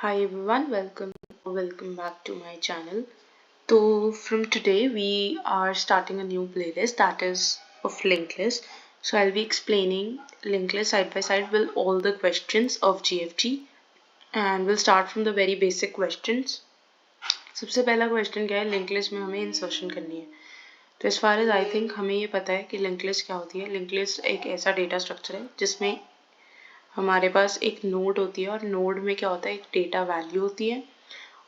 Hi everyone, welcome back to my channel. So from today we are starting a new playlist that is of linked list. So I'll be explaining linked list side by side with all the questions of GFT and we'll start from the very basic questions. सबसे पहला question क्या है, link list में हमें insertion करनी है. तो as far as I think हमें ये पता है कि लिंक लिस्ट क्या होती है. लिंक लिस्ट एक ऐसा डेटा स्ट्रक्चर है जिसमें हमारे पास एक नोड होती है और नोड में क्या होता है, एक डेटा वैल्यू होती है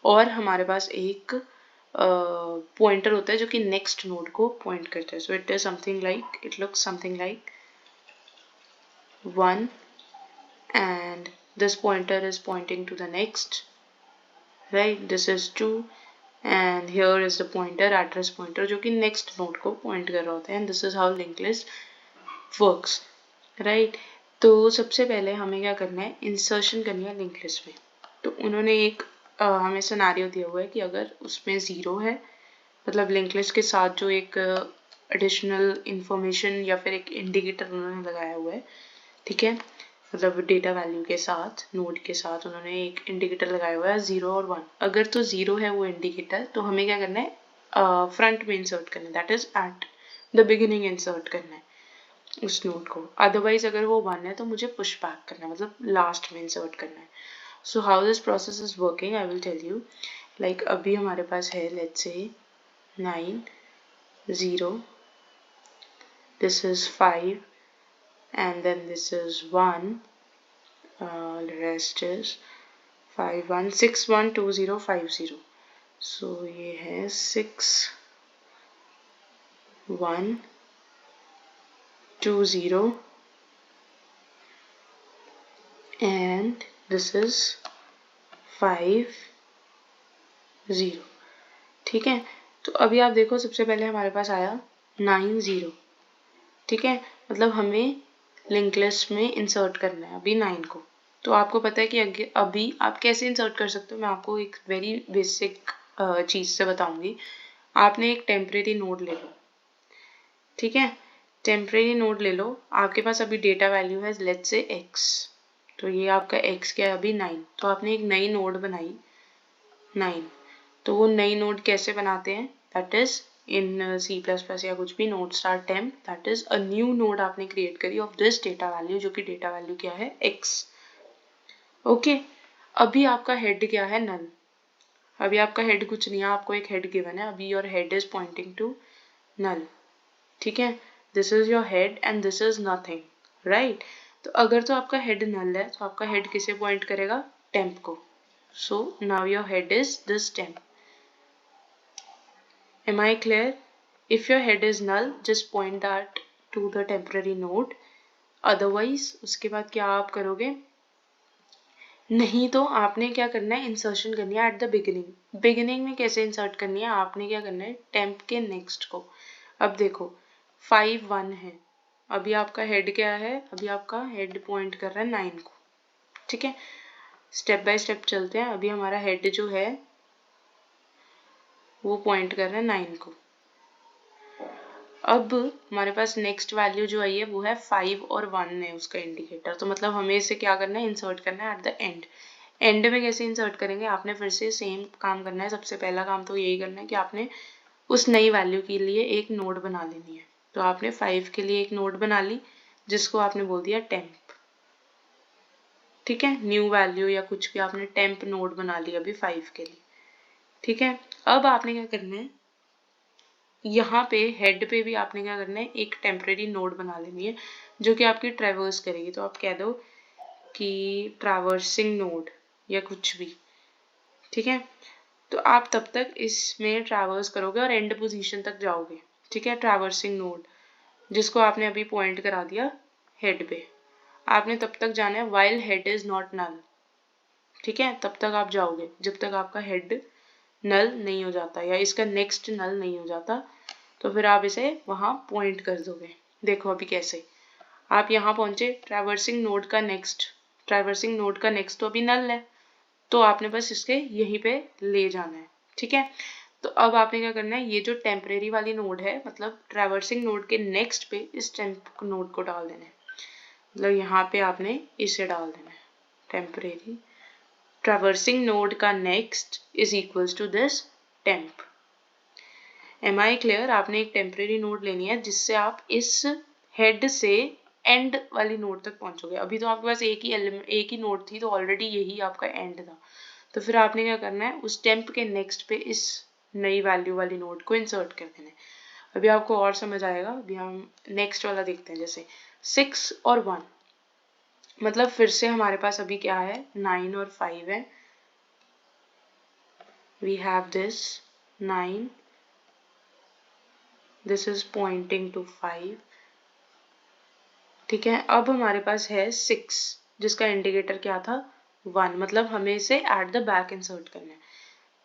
और हमारे पास एक पॉइंटर होता है जो कि नेक्स्ट नोड को पॉइंट करता है. So it is something like, it looks something like 1 and this pointer is pointing to the next, right? This is 2 and here is the pointer, address pointer, जो कि next node को point कर रहा होता है. and this is how linked list works, right? तो सबसे पहले हमें क्या करना है, इंसर्शन करनी है लिंक लिस्ट में. तो उन्होंने एक हमें सिनेरियो दिया हुआ है कि अगर उसमें 0 है, मतलब लिंक लिस्ट के साथ जो एक एडिशनल इंफॉर्मेशन या फिर एक इंडिकेटर उन्होंने लगाया हुआ है, ठीक है, मतलब डेटा वैल्यू के साथ, नोड के साथ उन्होंने एक इंडिकेटर लगाया हुआ है 0 और 1. अगर तो 0 है वो इंडिकेटर, तो हमें क्या करना है, फ्रंट में इंसर्ट करना है, that is at the beginning insert करना है उस नोड को. अदरवाइज अगर वो 1 है तो मुझे पुश बैक करना है, मतलब लास्ट में इंसर्ट करना है. So how this process is working I will tell you. Like अभी हमारे पास है let's say 9 0, this is 5 and then this is 1, the rest is 5 1 6 1 2 0 5 0. so ये है 6 1 2 0 and this is 5 0. ठीक है, तो अभी आप देखो सबसे पहले हमारे पास आया 9 0, ठीक है, मतलब हमें लिंक लिस्ट में इंसर्ट करना है अभी 9 को. तो आपको पता है कि अभी आप कैसे इंसर्ट कर सकते हो. मैं आपको एक वेरी बेसिक चीज से बताऊंगी. आपने एक टेम्परेरी नोड ले लो, ठीक है, टेम्परेरी नोड ले लो. आपके पास अभी डेटा वैल्यू है लेट्स से x, तो ये आपका x क्या है अभी 9. तो आपने एक नई नोड बनाई 9. तो वो नई नोड कैसे बनाते हैं, दैट इज इन C++ या कुछ भी, node star temp, that is a new node आपने क्रिएट करी ऑफ दिस डेटा वैल्यू, जो कि डेटा वैल्यू क्या है x. ओके, अभी आपका हेड क्या है, नल. अभी आपका हेड कुछ नहीं है, आपको एक हेड गिवन है, अभी your head is pointing to null, ठीक है. This is your head and this is nothing, right. तो अगर तो आपका हेड नल है तो आपका हेड किसे पॉइंट करेगा, टेम्प को. So now your head is this temp. Am I clear? If your head is null, just point that to the temporary node. Otherwise, उसके बाद क्या आप करोगे, नहीं तो आपने क्या करना है, इंसर्शन करनी है एट द बिगिनिंग. बिगिनिंग में कैसे इंसर्ट करनी है, आपने क्या करना है, टेम्प के नेक्स्ट को. अब देखो 5 1 है, अभी आपका हेड क्या है, अभी आपका हेड पॉइंट कर रहा है 9 को, ठीक है. स्टेप बाय स्टेप चलते हैं. अभी हमारा हेड जो है वो पॉइंट कर रहा है 9 को. अब हमारे पास नेक्स्ट वैल्यू जो आई है वो है 5 और 1 है उसका इंडिकेटर. तो मतलब हमें इसे क्या करना है, इंसर्ट करना है एट द एंड. एंड में कैसे इंसर्ट करेंगे, आपने फिर से सेम काम करना है. सबसे पहला काम तो यही करना है कि आपने उस नई वैल्यू के लिए एक नोड बना लेनी है. तो आपने 5 के लिए एक नोड बना ली जिसको आपने बोल दिया टेम्प, ठीक है. न्यू वैल्यू या कुछ भी आपने टेम्प नोड बना लिया अभी 5 के लिए, ठीक है. अब आपने क्या करना है, यहाँ पे हेड पे भी आपने क्या करना है, एक टेम्परेरी नोड बना लेनी है जो कि आपकी ट्रैवर्स करेगी. तो आप कह दो कि ट्रैवर्सिंग नोड या कुछ भी, ठीक है. तो आप तब तक इसमें ट्रैवर्स करोगे और एंड पोजीशन तक जाओगे, ठीक है. ट्रैवर्सिंग नोड जिसको आपने अभी पॉइंट करा दिया हेड पे, आपने तब तक जाना है while head is not null, ठीक है. तब तक आप जाओगे जब तक आपका हेड नल नहीं हो जाता या इसका नेक्स्ट नल नहीं हो जाता. तो फिर आप इसे वहां पॉइंट कर दोगे. देखो अभी कैसे, आप यहाँ पहुंचे, ट्रैवर्सिंग नोड का नेक्स्ट तो अभी नल है, तो आपने बस इसके यहीं पे ले जाना है, ठीक है. तो अब आपने क्या करना है, ये जो टेम्परेरी वाली नोड है, मतलब ट्रैवर्सिंग नोड के नेक्स्ट पे इस टेम्प नोड को डाल देना है. मतलब यहाँ पे आपने इसे डाल देना है टेम्परेरी ट्रैवर्सिंग नोड का next is equals to this temp. Am I clear? आपने एक टेम्परेरी नोड लेनी है जिससे आप इस हेड से एंड वाली नोड तक पहुंचोगे। अभी तो आपके पास एक ही नोड थी, तो ऑलरेडी यही आपका एंड था। तो फिर आपने क्या करना है, उस टेम्प के नेक्स्ट पे इस नई वैल्यू वाली नोड को इंसर्ट कर देना है। अभी आपको और समझ आएगा। अभी हम नेक्स्ट वाला देखते हैं। जैसे 6 और 1, मतलब फिर से हमारे पास अभी क्या है, 9 और 5 है। We have this 9, this is pointing to 5, ठीक है। अब हमारे पास है 6 जिसका इंडिकेटर क्या था, 1, मतलब हमें इसे एट द बैक इंसर्ट करना है।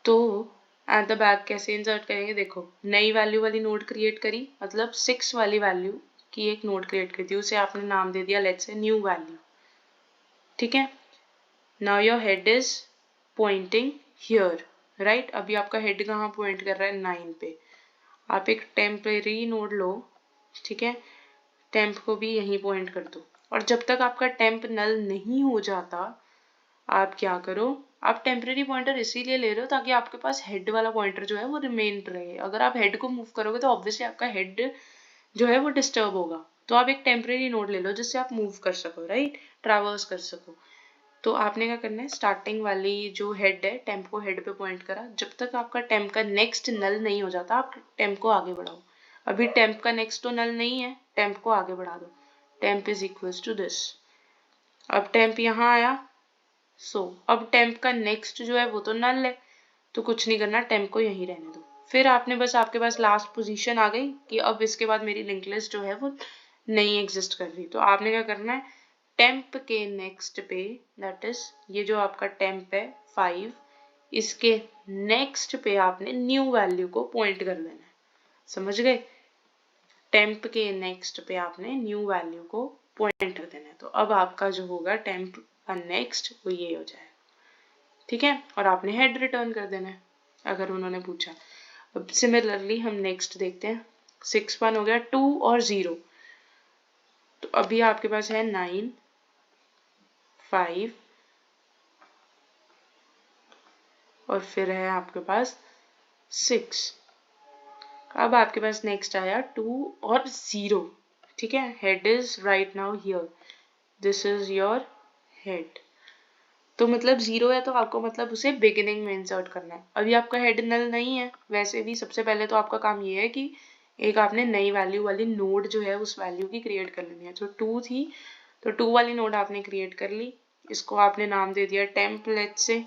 तो एट द बैक कैसे इंसर्ट करेंगे, देखो नई वैल्यू वाली नोड क्रिएट करी, मतलब 6 वाली वैल्यू की एक नोड क्रिएट करी थी, उसे आपने नाम दे दिया लेट्स से न्यू वैल्यू, ठीक है। Now your head is Poynting here, right. अभी आपका हेड कहाँ पॉइंट कर रहा है, 9 पे। आप एक टेम्परेरी नोड लो, ठीक है, टेम्प को भी यहीं पॉइंट कर दो, और जब तक आपका टेम्प नल नहीं हो जाता आप क्या करो, आप टेम्परेरी पॉइंटर इसीलिए ले रहे हो ताकि आपके पास हेड वाला पॉइंटर जो है वो रिमेन रहे। अगर आप हेड को मूव करोगे तो ऑब्वियसली आपका हेड जो है वो डिस्टर्ब होगा। तो आप एक टेम्परेरी नोड ले लो जिससे आप मूव कर सको, राइट, ट्रैवर्स कर सको। तो आपने क्या करना है, स्टार्टिंग वाली जो हेड है, टेम्प को हेड पे पॉइंट करा, जब तक आपका टेम्प का नेक्स्ट नल नहीं हो जाता आप टेम्प को आगे बढ़ाओ। अभी टेम्प का नेक्स्ट तो नल नहीं है, टेम्प को आगे बढ़ा दो, temp is equals to this. अब टेम्प यहाँ आया, अब टेम्प का नेक्स्ट जो है वो तो नल है, तो कुछ नहीं करना, टेम्प को यहीं रहने दो। फिर आपने बस, आपके पास लास्ट पोजीशन आ गई कि अब इसके बाद मेरी लिंक लिस्ट जो है वो नहीं एग्जिस्ट कर रही। तो आपने क्या करना है, टेम्प के नेक्स्ट पे, दैट इज ये जो आपका टेम्प है 5, इसके नेक्स्ट पे आपने न्यू वैल्यू को पॉइंट कर देना है। समझ गए? टेम्प के नेक्स्ट पे आपने न्यू वैल्यू को पॉइंट कर देना है। तो अब आपका जो होगा टेम्प का नेक्स्ट वो ये हो जाएगा, ठीक है। और आपने हेड रिटर्न कर देना है अगर उन्होंने पूछा। अब सिमिलरली हम नेक्स्ट देखते हैं। 6 1 हो गया, 2 और 0। तो अभी आपके पास है 9 5 और फिर है आपके पास 6। अब आपके पास नेक्स्ट आया 2 और 0, ठीक है। Head is right now here, this is your head. तो मतलब 0 है तो आपको मतलब उसे बिगिनिंग में इंसर्ट करना है। अभी आपका हेड नल नहीं है, वैसे भी सबसे पहले तो आपका काम ये है कि एक आपने नई वैल्यू वाली नोड जो है उस वैल्यू की क्रिएट कर लेनी है। तो 2 थी, तो 2 वाली नोड आपने क्रिएट कर ली, इसको आपने नाम दे दिया टेम्प लेट से।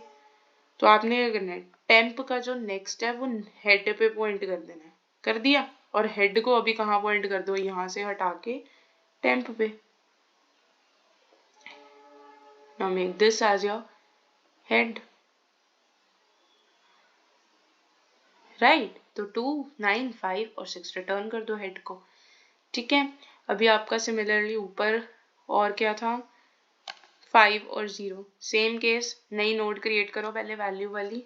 तो आपने क्या करना है, टेम्प का जो नेक्स्ट है वो हेड पे पॉइंट कर देना है, कर दिया। और हेड को अभी कहाँ पॉइंट कर दो, यहाँ से हटा के टेम्प पे। Now make this as your head, right. तो 2 9 5 और 6 रिटर्न कर दो हेड को, ठीक है। अभी आपका सिमिलरली ऊपर और क्या था, 5 और 0, सेम केस। नई नोड क्रिएट करो पहले वैल्यू वाली,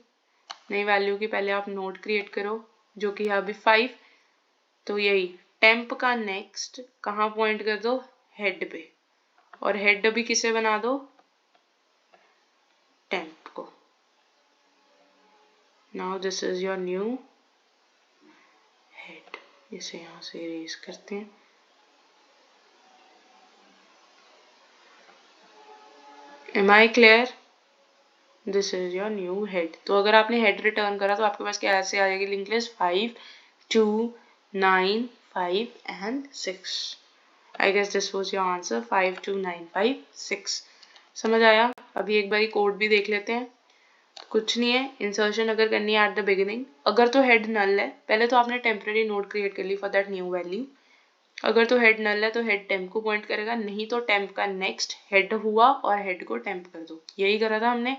नई वैल्यू की पहले आप नोड क्रिएट करो जो कि है अभी 5। तो यही टेम्प का नेक्स्ट कहाँ पॉइंट कर दो, हेड पे, और हेड अभी किसे बना दो, टेम्प को। Now this is your new head. इसे यहाँ से इरेज करते हैं। Am I clear? This is your new head. तो अगर आपने head रिटर्न करा तो आपके पास क्या ऐसे आ जाएगी link list, 5 2 9 5 and 6. I guess this was your answer, 5 2 9 5 6. समझ आया? अभी एक बारी कोड भी देख लेते हैं। कुछ नहीं है, इंसर्शन अगर करनी है एट द बिगिनिंग, अगर तो हेड नल है, पहले तो आपने टेम्परेरी नोड क्रिएट कर ली फॉर दैट न्यू वैल्यू। अगर तो हेड नल है तो हेड टेम्प को पॉइंट करेगा, नहीं तो टेम्प का नेक्स्ट हेड हुआ और हेड को टेम्प कर दो। यही करा था हमने।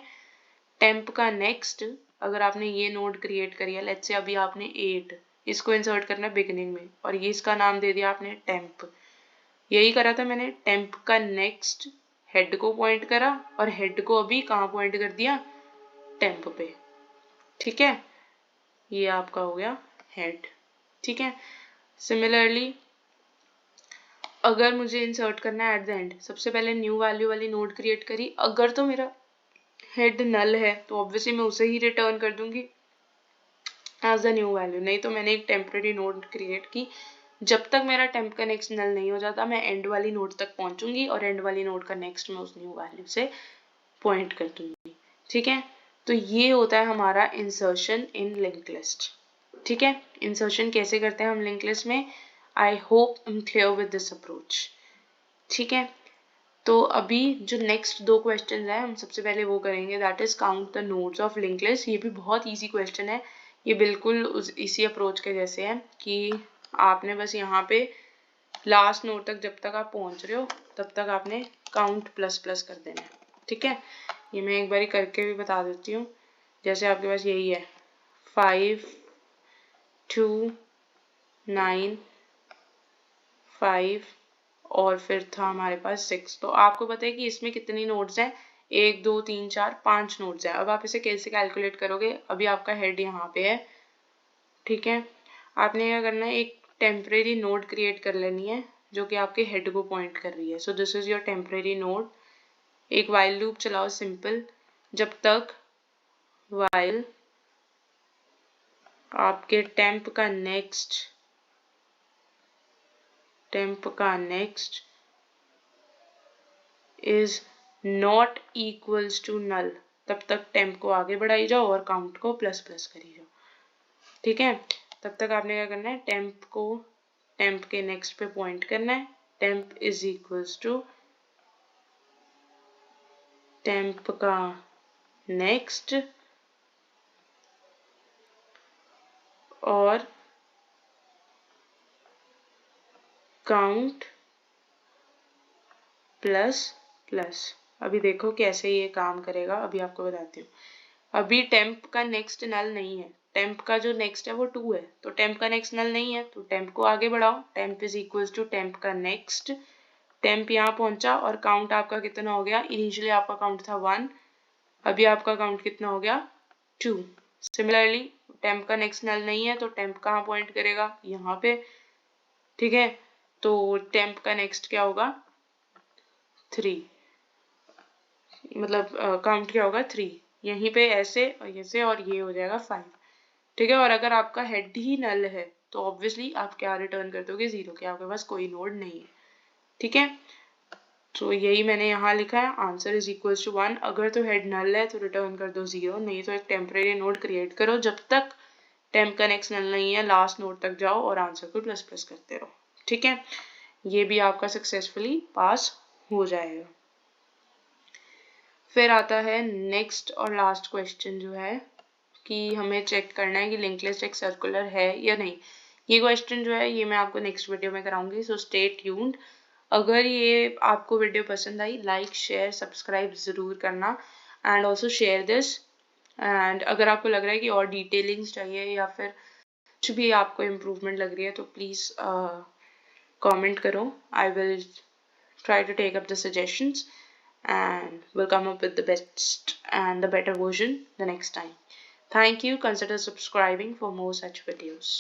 टेम्प का नेक्स्ट, अगर आपने ये नोड क्रिएट करी है, लेट्स से अभी आपने 8, इसको इंसर्ट करना है बिगिनिंग में, और ये इसका नाम दे दिया आपने टेम्प। यही करा था मैंने, टेम्प का नेक्स्ट हेड को पॉइंट करा और हेड को अभी कहाँ पॉइंट कर दिया, टेम्प पे, ठीक है। ये आपका हो गया हेड, ठीक है। सिमिलरली अगर मुझे इंसर्ट करना है एट द एंड, सबसे पहले न्यू वैल्यू वाली नोड क्रिएट करी, अगर तो मेरा हेड नल है तो ऑब्वियसली मैं उसे ही रिटर्न कर दूंगी एज अ न्यू वैल्यू। नहीं तो मैंने एक टेम्परेरी नोड क्रिएट की, जब तक मेरा टेम्प का नेक्स्ट नल नहीं हो जाता मैं एंड वाली नोड तक पहुंचूंगी और एंड वाली नोड का नेक्स्ट मैं उस न्यू वैल्यू से पॉइंट कर दूंगी। ठीक है, तो ये होता है हमारा इंसर्शन इन लिंक लिस्ट। ठीक है, इंसर्शन कैसे करते हैं हम लिंक लिस्ट में। I hope I am clear with this approach. ठीक है, तो अभी जो नेक्स्ट दो क्वेश्चन है हम सबसे पहले वो करेंगे, that is count the nodes of link list. ये भी बहुत इजी क्वेश्चन है, ये बिल्कुल इसी अप्रोच के जैसे है कि आपने बस यहाँ पे लास्ट नोड तक जब तक आप पहुंच रहे हो तब तक आपने काउंट प्लस प्लस कर देना है। ठीक है, ये मैं एक बारी करके भी बता देती हूँ। जैसे आपके पास यही है 5 2 9 5 और फिर था हमारे पास 6। तो आपको पता है कि इसमें कितनी नोड्स हैं, 1 2 3 4 5 नोड्स हैं। अब आप इसे कैसे कैलकुलेट करोगे, अभी आपका हेड यहाँ पे है। ठीक है, आपने क्या करना है, एक टेम्परेरी नोड क्रिएट कर लेनी है जो कि आपके हेड को पॉइंट कर रही है। So this is your temporary node. एक वाइल लूप चलाओ सिंपल, जब तक वाइल आपके टेम्प का next is not equals to null, तब तक टेम्प को आगे बढ़ाई जाओ और काउंट को प्लस प्लस करी जाओ। ठीक है, तब तक आपने क्या करना है, टेम्प को टेम्प के नेक्स्ट पे पॉइंट करना है। Temp is equals to temp का नेक्स्ट और काउंट प्लस प्लस। अभी देखो कैसे ये काम करेगा, अभी आपको बताती हूँ। अभी टेम्प का नेक्स्ट नल नहीं है, टेम्प का जो नेक्स्ट है वो 2 है, तो टेम्प का नेक्स्ट नल नहीं है तो टेम्प को आगे बढ़ाओ। Temp is equal to temp का नेक्स्ट, टेम्प यहाँ पहुंचा और काउंट आपका कितना हो गया, इनिशियली आपका काउंट था 1, अभी आपका काउंट कितना हो गया 2। सिमिलरली टेम्प का नेक्स्ट नल नहीं है तो टेम्प कहाँ पॉइंट करेगा, यहाँ पे। ठीक है, तो टेम्प का नेक्स्ट क्या होगा 3, मतलब काउंट क्या होगा 3, यहीं पे ऐसे और ये हो जाएगा 5। ठीक है, और अगर आपका हेड ही नल है तो ऑब्वियसली आप क्या रिटर्न कर दोगे, 0, कि आपके पास कोई नोड नहीं है। ठीक है, तो यही मैंने यहाँ लिखा है, आंसर इज इक्वल टू 1। अगर तो हेड नल है तो रिटर्न कर दो 0, नहीं तो एक टेम्परेरी नोड क्रिएट करो, जब तक टेम्प का नेक्स्ट नल नहीं है लास्ट नोड तक जाओ और आंसर को प्लस प्लस करते रहो। ठीक है, ये भी आपका सक्सेसफुली पास हो जाएगा। फिर आता है नेक्स्ट और लास्ट क्वेश्चन जो है कि हमें चेक करना है कि लिंक लिस्ट एक सर्कुलर है या नहीं। ये क्वेश्चन जो है ये मैं आपको नेक्स्ट वीडियो में कराऊंगी, सो स्टे ट्यून्ड। अगर ये आपको वीडियो पसंद आई, लाइक शेयर सब्सक्राइब ज़रूर करना and also share this. And अगर आपको लग रहा है कि और डिटेलिंग्स चाहिए या फिर कुछ भी आपको इम्प्रूवमेंट लग रही है तो प्लीज़ कमेंट करो। I will try to take up the suggestions and will come up with the best and the better version the next time. Thank you. Consider subscribing for more such videos.